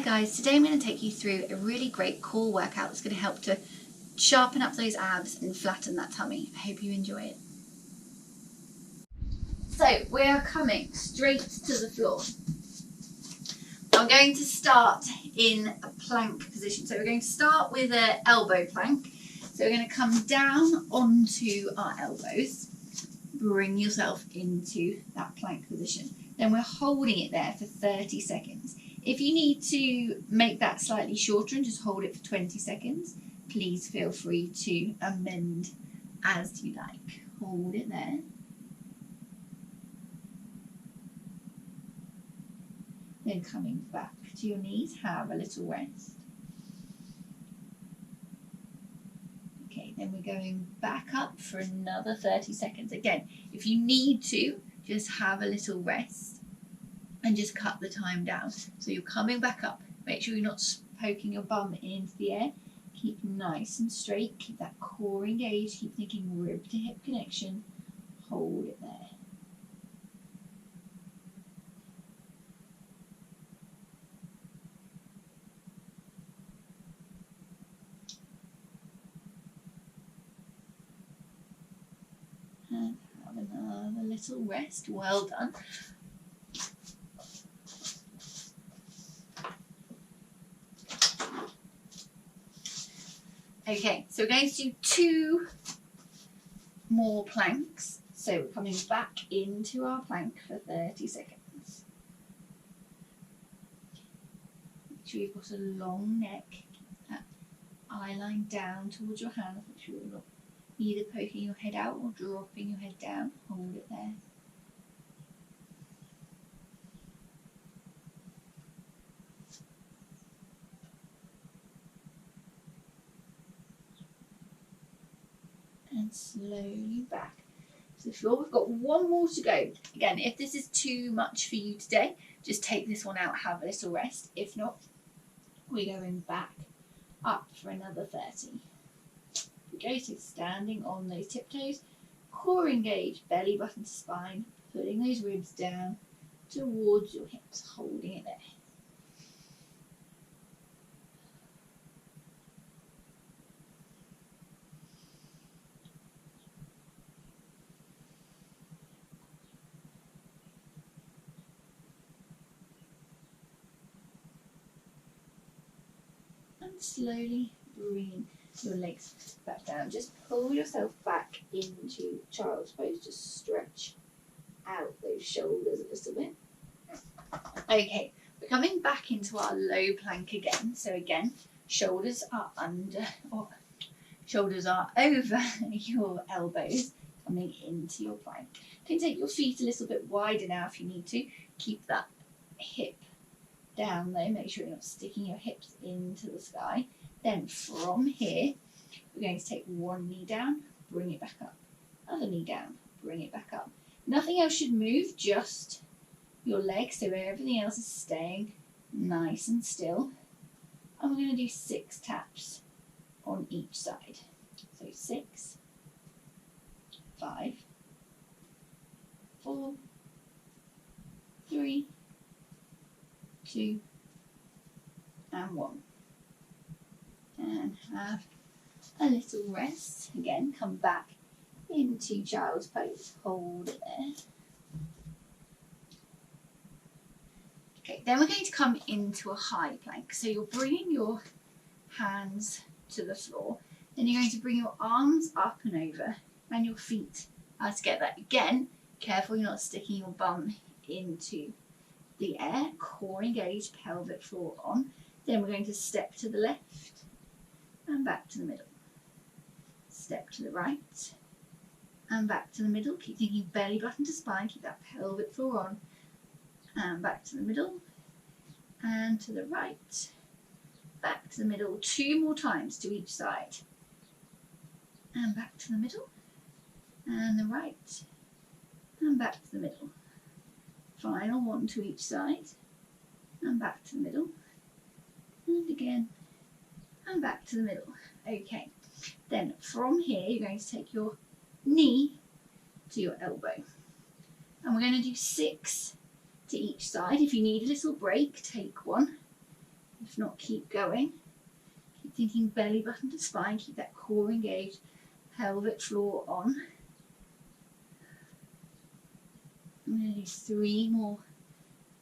guys, today I'm going to take you through a really great core workout that's going to help to sharpen up those abs and flatten that tummy. I hope you enjoy it. So we are coming straight to the floor. I'm going to start in a plank position. So we're going to start with an elbow plank. So we're going to come down onto our elbows, bring yourself into that plank position. Then we're holding it there for 30 seconds. If you need to make that slightly shorter and just hold it for 20 seconds, please feel free to amend as you like. Hold it there. Then coming back to your knees, have a little rest. Okay, then we're going back up for another 30 seconds. Again, if you need to, just have a little rest and just cut the time down. So you're coming back up. Make sure you're not poking your bum into the air. Keep nice and straight. Keep that core engaged. Keep thinking rib to hip connection. Hold it there. And have another little rest. Well done. Okay, so we're going to do 2 more planks. So we're coming back into our plank for 30 seconds. Make sure you've got a long neck. Keep that eye line down towards your hands. Make sure you're not either poking your head out or dropping your head down. Hold it there. And slowly back to the floor. We've got 1 more to go. Again, if this is too much for you today, just take this one out, have a little rest. If not, we're going back up for another 30. We go to standing on those tiptoes, core engaged, belly button to spine, putting those ribs down towards your hips, holding it there. Slowly bring your legs back down. Just pull yourself back into child's pose. Just stretch out those shoulders a little bit. Okay, we're coming back into our low plank again. So again, shoulders are under, or shoulders are over your elbows, coming into your plank. You can take your feet a little bit wider now if you need to. Keep that hip down though, make sure you're not sticking your hips into the sky. Then from here, we're going to take 1 knee down, bring it back up. Other knee down, bring it back up. Nothing else should move, just your legs, so everything else is staying nice and still. And we're going to do 6 taps on each side. So 6, 5, 4, 3, 2, and 1. And have a little rest. Again, come back into child's pose. Hold it there. Okay, then we're going to come into a high plank. So you're bringing your hands to the floor. Then you're going to bring your arms up and over and your feet out together. Again, careful you're not sticking your bum into the air. Core engaged, pelvic floor on. Then we're going to step to the left and back to the middle. Step to the right and back to the middle. Keep thinking belly button to spine. Keep that pelvic floor on. And back to the middle and to the right. Back to the middle. 2 more times to each side. And back to the middle and the right and back to the middle. Final 1 to each side and back to the middle and again and back to the middle. Okay, then from here you're going to take your knee to your elbow and we're going to do 6 to each side. If you need a little break, take one If not, keep going. Keep thinking belly button to spine, keep that core engaged, pelvic floor on. I'm going to do 3 more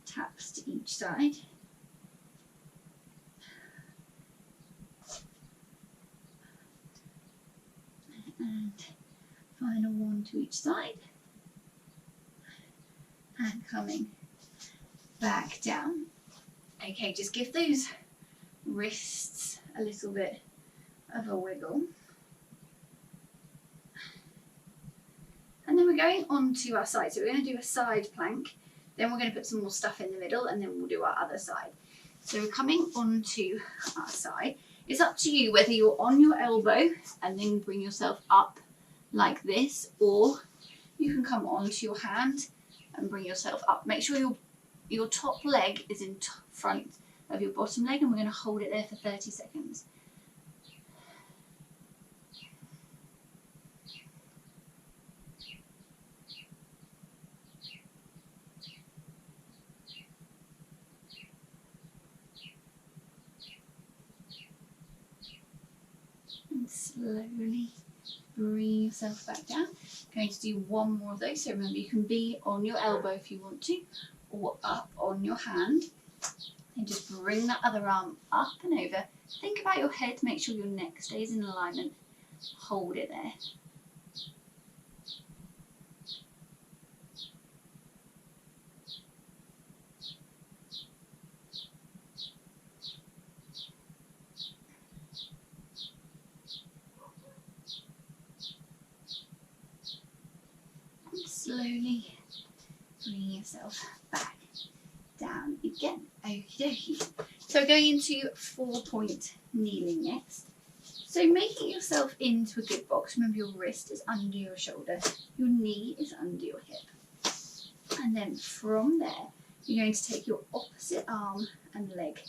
taps to each side. And final 1 to each side. And coming back down. Okay, just give those wrists a little bit of a wiggle. And then we're going on to our side. So we're going to do a side plank, then we're going to put some more stuff in the middle, and then we'll do our other side. So we're coming onto our side. It's up to you whether you're on your elbow and then bring yourself up like this, or you can come onto your hand and bring yourself up. Make sure your top leg is in front of your bottom leg, and we're going to hold it there for 30 seconds. And slowly bring yourself back down. Going to do 1 more of those. So remember, you can be on your elbow if you want to, or up on your hand. And just bring that other arm up and over. Think about your head, make sure your neck stays in alignment. Hold it there. Slowly bring yourself back down again. Okie dokie. So we're going into 4-point kneeling next. So making yourself into a good box. Remember, your wrist is under your shoulder, your knee is under your hip. And then from there, you're going to take your opposite arm and leg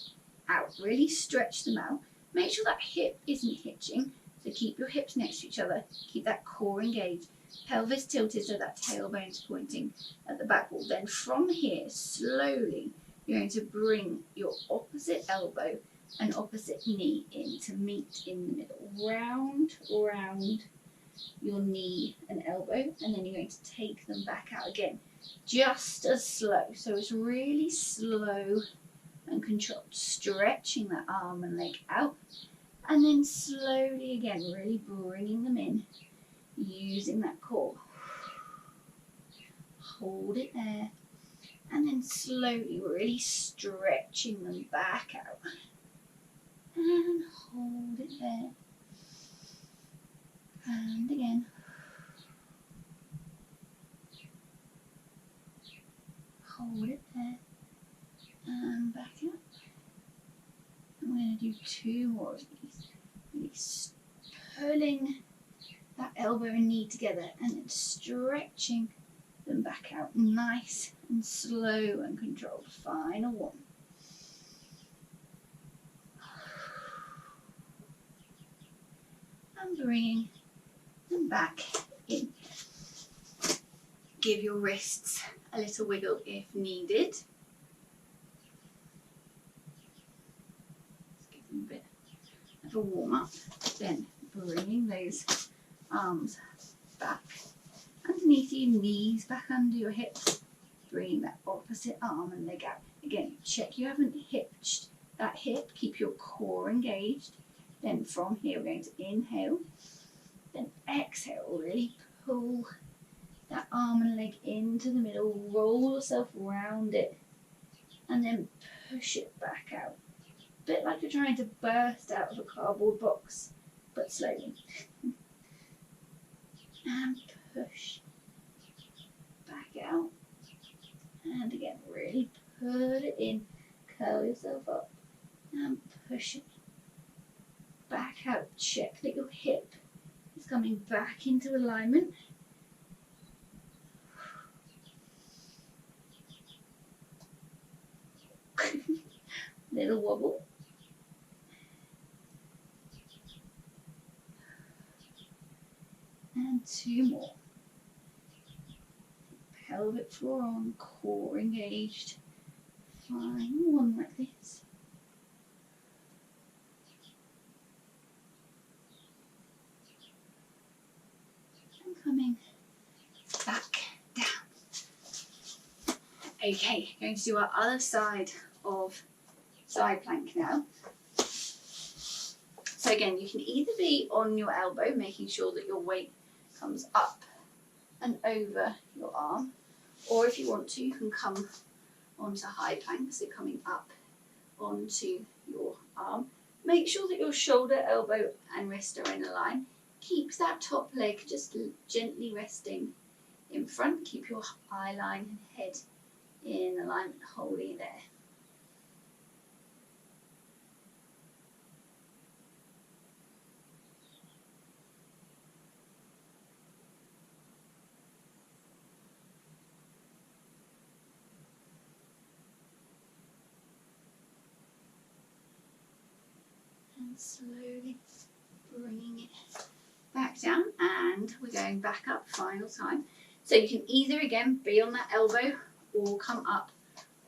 out. Really stretch them out. Make sure that hip isn't hitching. So keep your hips next to each other. Keep that core engaged. Pelvis tilted so that tailbone is pointing at the back wall. Then from here, slowly, you're going to bring your opposite elbow and opposite knee in to meet in the middle. Round your knee and elbow, and then you're going to take them back out again, just as slow. So it's really slow and controlled, stretching that arm and leg out, and then slowly again, really bringing them in, using that core. Hold it there, and then slowly, really stretching them back out. And hold it there. And again. Hold it there. And back up. And we're going to do 2 more of these. Really pulling that elbow and knee together and then stretching them back out. Nice and slow and controlled. Final 1. And bringing them back in. Give your wrists a little wiggle if needed. Just give them a bit of a warm up. Then bringing those arms back underneath you, knees back under your hips. Bringing that opposite arm and leg out. Again, check you haven't hitched that hip. Keep your core engaged. Then from here, we're going to inhale, then exhale, really pull that arm and leg into the middle, roll yourself around it, and then push it back out. A bit like you're trying to burst out of a cardboard box, but slowly. And push back out. And again, really put it in, curl yourself up, and push it back out. Check that your hip is coming back into alignment. Little wobble. And 2 more. Pelvic floor on, core engaged. Final 1 like this. coming back down. Okay, going to do our other side of side plank now. So again, you can either be on your elbow, making sure that your weight comes up and over your arm, or if you want to, you can come onto high plank, so coming up onto your arm. Make sure that your shoulder, elbow and wrist are in a line. Keep that top leg just gently resting in front. Keep your eye line and head in alignment, holding it there. And slowly bringing it back down, and we're going back up final time. So you can either again be on that elbow or come up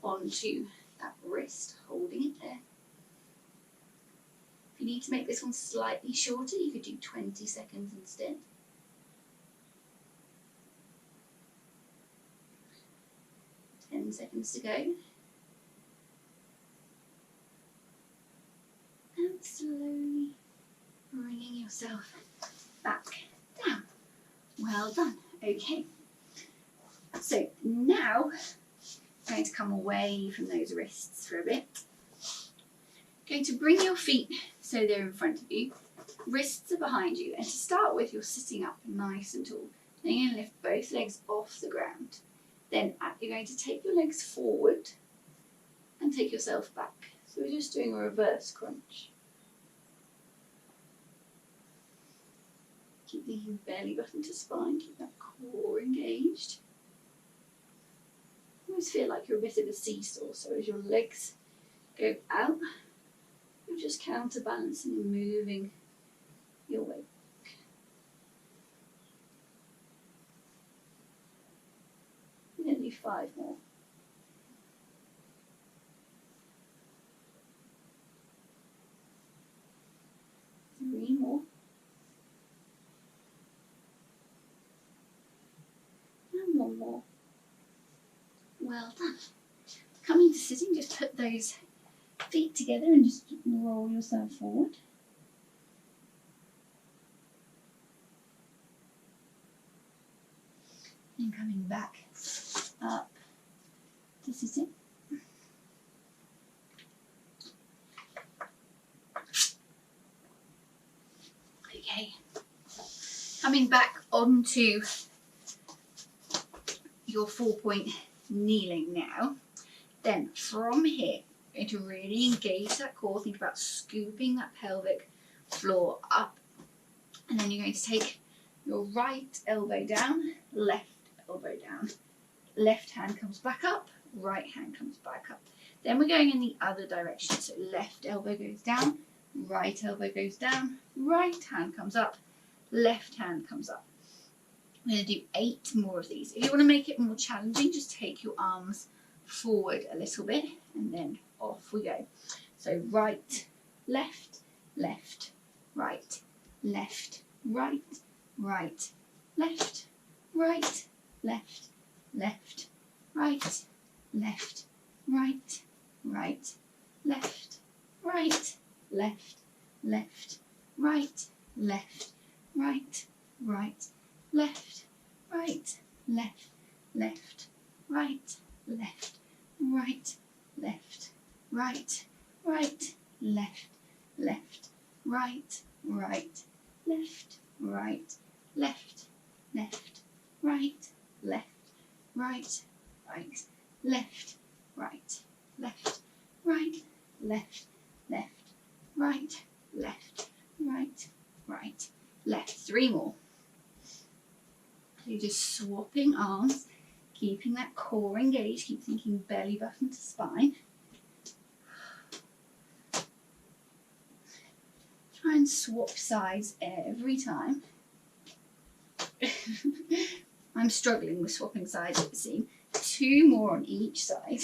onto that wrist, holding it there. If you need to make this one slightly shorter, you could do 20 seconds instead. Ten seconds to go. And slowly bringing yourself back down. Well done. Okay. So now I'm going to come away from those wrists for a bit. Going to bring your feet so they're in front of you. Wrists are behind you, and to start with, you're sitting up nice and tall. Then you're going to lift both legs off the ground. Then you're going to take your legs forward and take yourself back. So we're just doing a reverse crunch. Keep the belly button to spine, keep that core engaged. Always feel like you're a bit of a seesaw, so as your legs go out, you're just counterbalancing and moving your weight. We're going to do 5 more. Three more. And 1 more. Well done. Coming to sitting, just put those feet together and just roll yourself forward. And coming back up to sitting. Okay. Coming back onto your 4-point kneeling now. Then from here, you're going to really engage that core. Think about scooping that pelvic floor up. And then you're going to take your right elbow down, left elbow down. Left hand comes back up, right hand comes back up. Then we're going in the other direction. So left elbow goes down, right elbow goes down, right hand comes up, left hand comes up. We're going to do 8 more of these. If you want to make it more challenging, just take your arms forward a little bit and then off we go. So right, left, left, right, left, right, right, left, right, left, left, right, left, right, right, left, right, left, left, right, left, right, right, left, right, left, left, right, left, right, left, right, right, left, left, right, right, left, right, left, left, right, left, right, right, left, right, left, right, left, left, right, left, right, right, left. 3 more. So you're just swapping arms, keeping that core engaged, keep thinking belly button to spine. Try and swap sides every time. I'm struggling with swapping sides, it seems. 2 more on each side.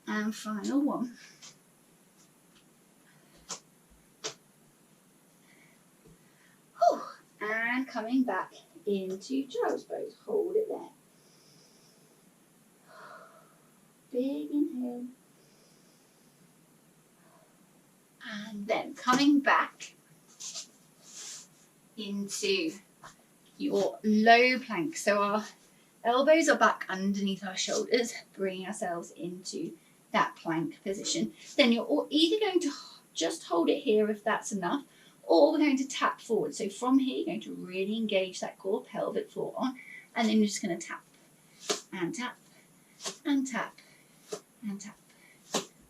And final one. And coming back into child's pose. Hold it there. Big inhale. And then coming back into your low plank. So our elbows are back underneath our shoulders, bringing ourselves into that plank position. Then you're either going to just hold it here if that's enough, or we're going to tap forward. So from here, you're going to really engage that core pelvic floor on, and then you're just going to tap and tap and tap and tap,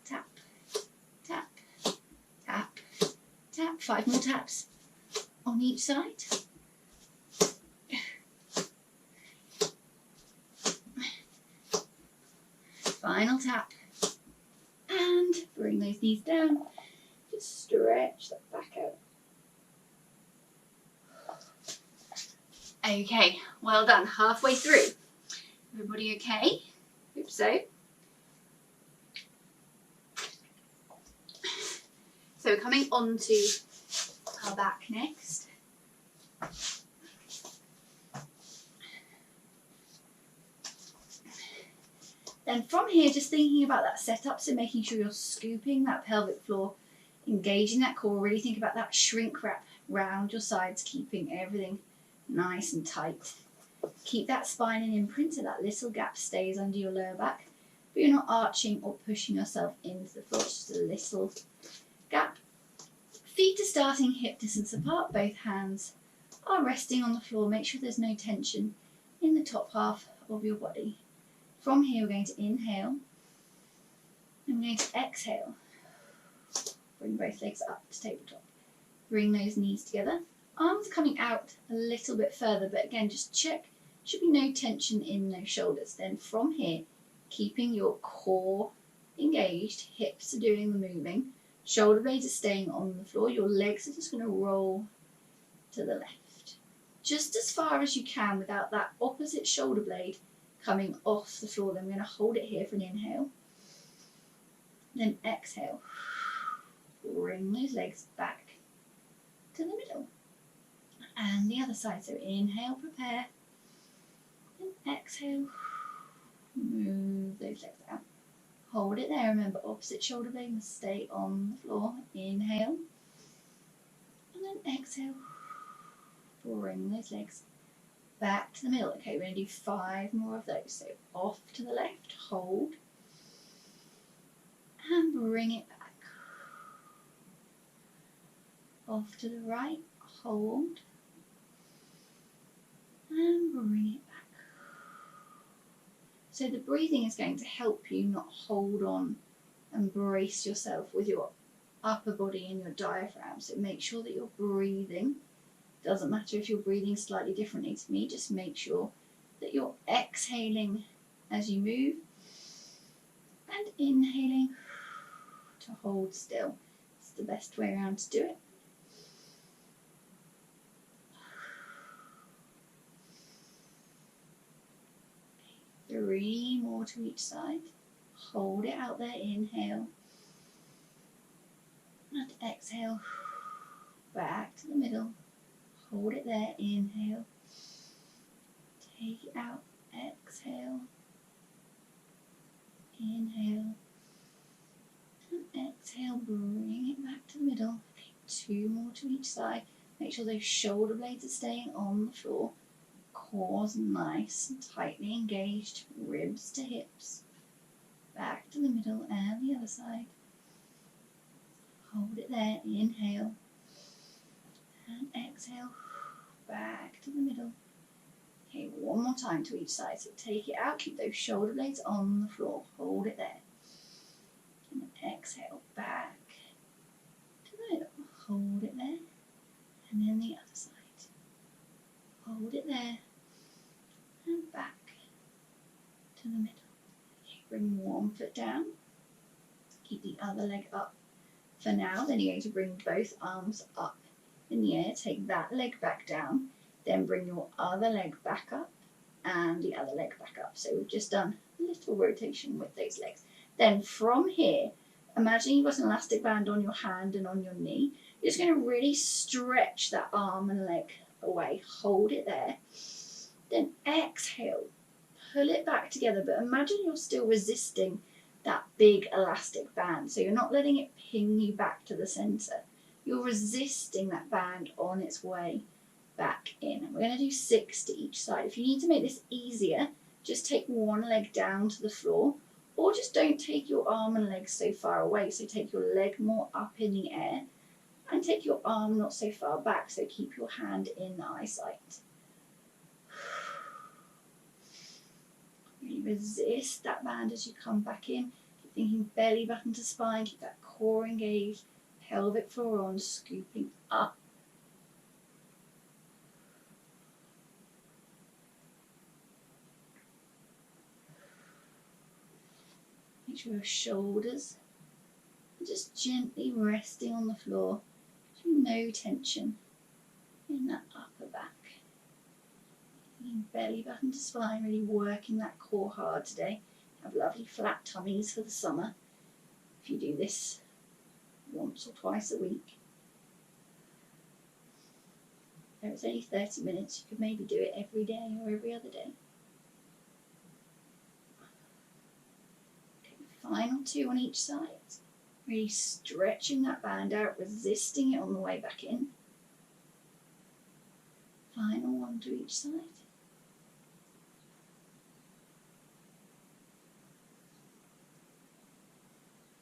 tap, tap, tap, tap. 5 more taps on each side. Final tap. And bring those knees down. Just stretch that back out. Okay, well done. Halfway through. Everybody okay? Hope so. So we're coming on to our back next. Then from here, just thinking about that setup, so making sure you're scooping that pelvic floor, engaging that core, really think about that shrink wrap round your sides, keeping everything nice and tight. Keep that spine in imprint so that little gap stays under your lower back, but you're not arching or pushing yourself into the floor, just a little gap. Feet are starting hip distance apart, both hands are resting on the floor. Make sure there's no tension in the top half of your body. From here, we're going to inhale, and we're going to exhale. Bring both legs up to tabletop. Bring those knees together. Arms coming out a little bit further, but again, just check. Should be no tension in those shoulders. Then from here, keeping your core engaged, hips are doing the moving, shoulder blades are staying on the floor. Your legs are just going to roll to the left, just as far as you can without that opposite shoulder blade coming off the floor. Then we're going to hold it here for an inhale. Then exhale. Bring those legs back to the middle. And the other side. So inhale, prepare. And exhale. Move those legs out. Hold it there. Remember, opposite shoulder blade must stay on the floor. Inhale. And then exhale. Bring those legs back to the middle. Okay, we're going to do 5 more of those. So off to the left, hold, and bring it back. Off to the right, hold, and bring it back. So the breathing is going to help you not hold on and brace yourself with your upper body and your diaphragm. So make sure that you're breathing. Doesn't matter if you're breathing slightly differently to me, just make sure that you're exhaling as you move and inhaling to hold still. It's the best way around to do it. Okay, 3 more to each side. Hold it out there, inhale and exhale, back to the middle. Hold it there, inhale, take it out, exhale, inhale, and exhale, bring it back to the middle. Okay, 2 more to each side. Make sure those shoulder blades are staying on the floor, core's nice and tightly engaged, ribs to hips, back to the middle and the other side. Hold it there, inhale, and exhale, back to the middle. Okay, 1 more time to each side. So take it out, keep those shoulder blades on the floor, hold it there. And then exhale, back to the middle, hold it there. And then the other side. Hold it there, and back to the middle. Okay, bring 1 foot down, keep the other leg up for now. Then you're going to bring both arms up in the air, take that leg back down, then bring your other leg back up and the other leg back up. So we've just done a little rotation with those legs. Then from here, imagine you've got an elastic band on your hand and on your knee. You're just going to really stretch that arm and leg away, hold it there. Then exhale, pull it back together, but imagine you're still resisting that big elastic band. So you're not letting it ping you back to the center. You're resisting that band on its way back in. And we're going to do 6 to each side. If you need to make this easier, just take one leg down to the floor, or just don't take your arm and leg so far away. So take your leg more up in the air and take your arm not so far back. So keep your hand in eyesight. Really resist that band as you come back in. Keep thinking belly button to spine, keep that core engaged, pelvic floor on, scooping up. Make sure your shoulders are just gently resting on the floor. No tension in that upper back. Belly button to spine, really working that core hard today. Have lovely flat tummies for the summer if you do this once or twice a week. There it's only 30 minutes, you could maybe do it every day or every other day. Okay, final 2 on each side. Really stretching that band out, resisting it on the way back in. Final 1 to each side.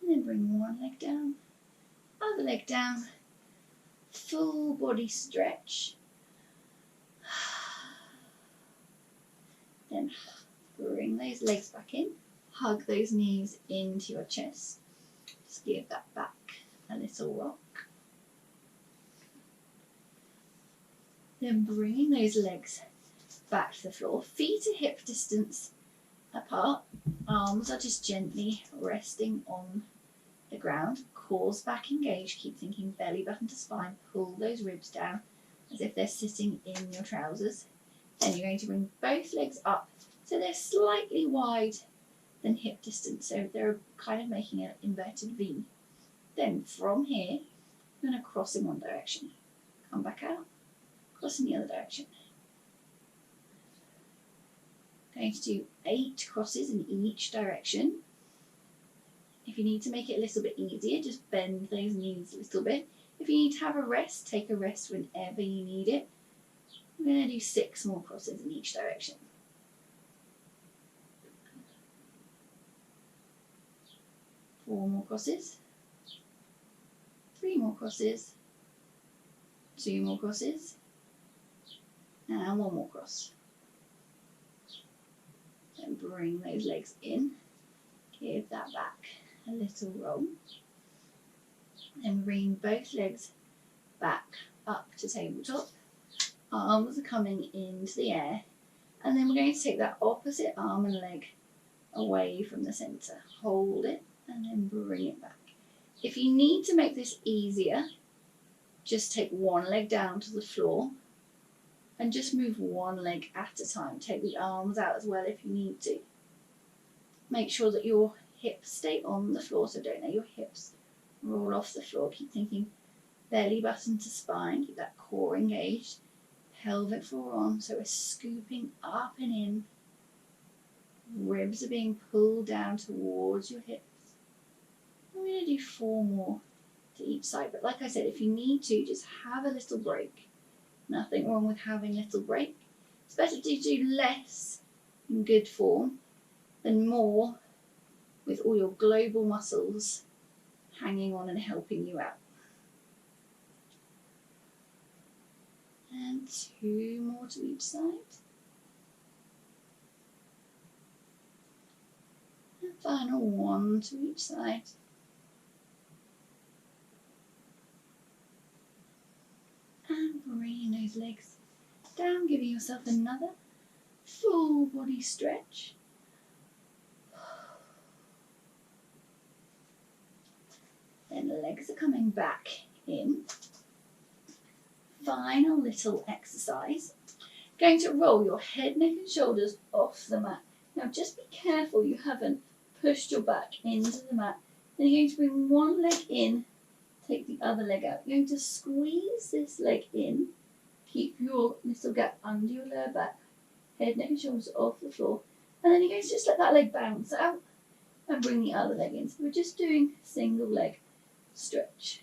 And then bring one leg down, other leg down, full body stretch. Then bring those legs back in, hug those knees into your chest. Just give that back a little rock. Then bringing those legs back to the floor, feet are hip distance apart, arms are just gently resting on the ground, cores back engaged, keep thinking belly button to spine, pull those ribs down as if they're sitting in your trousers. Then you're going to bring both legs up so they're slightly wide than hip distance, so they're kind of making an inverted V. Then from here, you're going to cross in one direction, come back out, cross in the other direction. Going to do 8 crosses in each direction. If you need to make it a little bit easier, just bend those knees a little bit. If you need to have a rest, take a rest whenever you need it. I'm going to do 6 more crosses in each direction. Four more crosses. 3 more crosses. 2 more crosses. And 1 more cross. Then bring those legs in. Give that back a little roll. Then bring both legs back up to tabletop. Arms are coming into the air. And then we're going to take that opposite arm and leg away from the center. Hold it and then bring it back. If you need to make this easier, just take one leg down to the floor and just move one leg at a time. Take the arms out as well if you need to. Make sure that your hips stay on the floor, so don't let your hips roll off the floor. Keep thinking belly button to spine, keep that core engaged, pelvic floor on, so we're scooping up and in. Ribs are being pulled down towards your hips. I'm going to do 4 more to each side, but like I said, if you need to, just have a little break. Nothing wrong with having a little break. It's better to do less in good form than more with all your global muscles hanging on and helping you out. And 2 more to each side. And final 1 to each side. And bringing those legs down, giving yourself another full body stretch. Then the legs are coming back in. Final little exercise. Going to roll your head, neck and shoulders off the mat. Now just be careful you haven't pushed your back into the mat. Then you're going to bring one leg in, take the other leg out. You're going to squeeze this leg in, keep your little gap under your lower back, head, neck and shoulders off the floor. And then you're going to just let that leg bounce out and bring the other leg in. So we're just doing single leg stretch.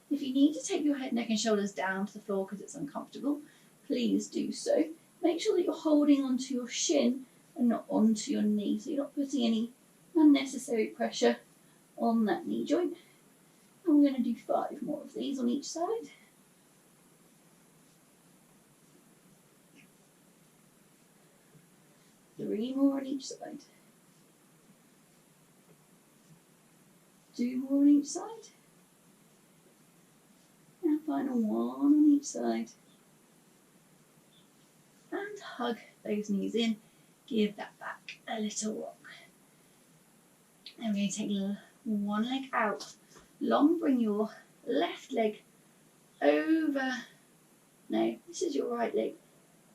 If you need to take your head, neck and shoulders down to the floor because it's uncomfortable, please do so. Make sure that you're holding onto your shin and not onto your knee, so you're not putting any unnecessary pressure on that knee joint. And we're going to do 5 more of these on each side. Three more on each side. 2 more on each side. And final 1 on each side. And hug those knees in. Give that back a little rock. And we're going to take one leg out. Long, bring your left leg over. No, this is your right leg.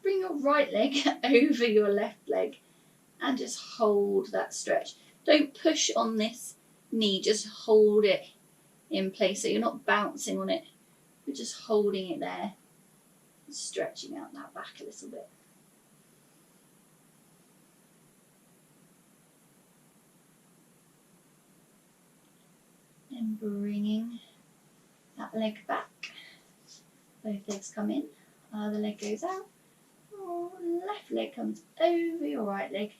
Bring your right leg over your left leg and just hold that stretch. Don't push on this knee, just hold it in place so you're not bouncing on it. You're just holding it there, stretching out that back a little bit. And bringing that leg back. Both legs come in, other leg goes out. Left leg comes over your right leg,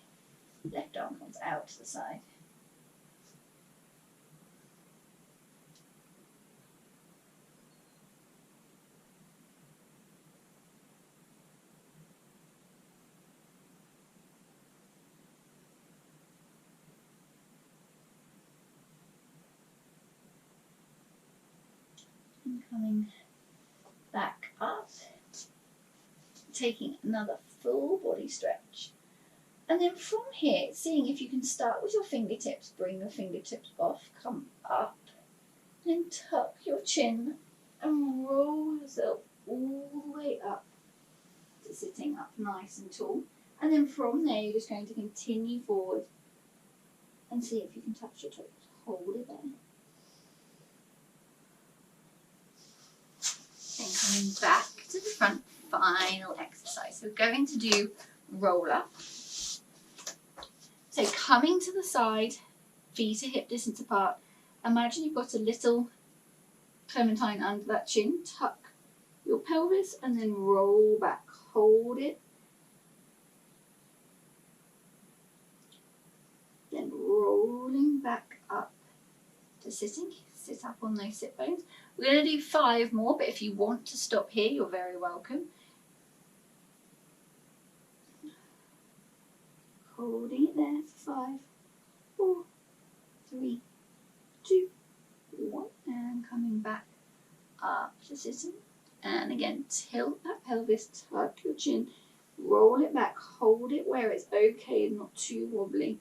left arm comes out to the side. And coming back up. Taking another full body stretch. And then from here, seeing if you can start with your fingertips, bring your fingertips off, come up, and tuck your chin and roll yourself all the way up to sitting up nice and tall. And then from there, you're just going to continue forward and see if you can touch your toes. Hold it there. Then coming back to the front. Final exercise. So we're going to do roll up. So coming to the side, feet are hip distance apart. Imagine you've got a little clementine under that chin. Tuck your pelvis and then roll back. Hold it. Then rolling back up to sitting. Sit up on those sit bones. We're going to do 5 more, but if you want to stop here, you're very welcome. Holding it there for 5, 4, 3, 2, 1, and coming back up to sitting. And again, tilt that pelvis, tuck your chin, roll it back, hold it where it's okay and not too wobbly.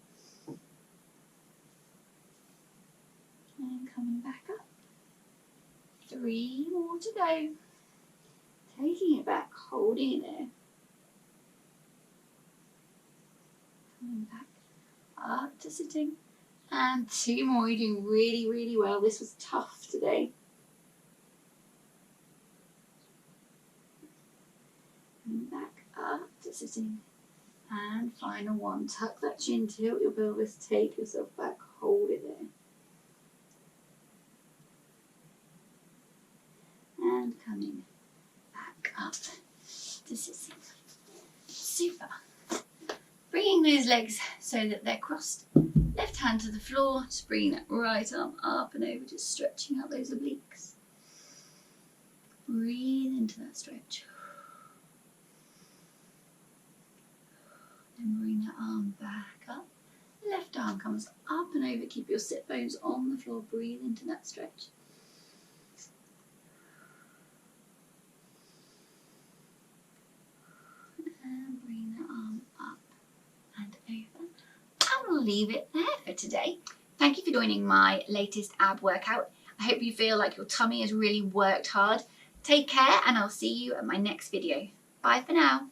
And coming back up. 3 more to go. Taking it back, holding it there. Coming back up to sitting. And 2 more. You're doing really, really well. This was tough today. Coming back up to sitting. And final 1. Tuck that chin, tilt your pelvis, take yourself back, hold it there. And coming back up to sitting. Super. Bringing those legs so that they're crossed. Left hand to the floor, just bringing that right arm up and over, just stretching out those obliques. Breathe into that stretch. Then bring that arm back up. Left arm comes up and over, keep your sit bones on the floor, breathe into that stretch. And bring that arm up and over. And we'll leave it there for today. Thank you for joining my latest ab workout. I hope you feel like your tummy has really worked hard. Take care and I'll see you at my next video. Bye for now.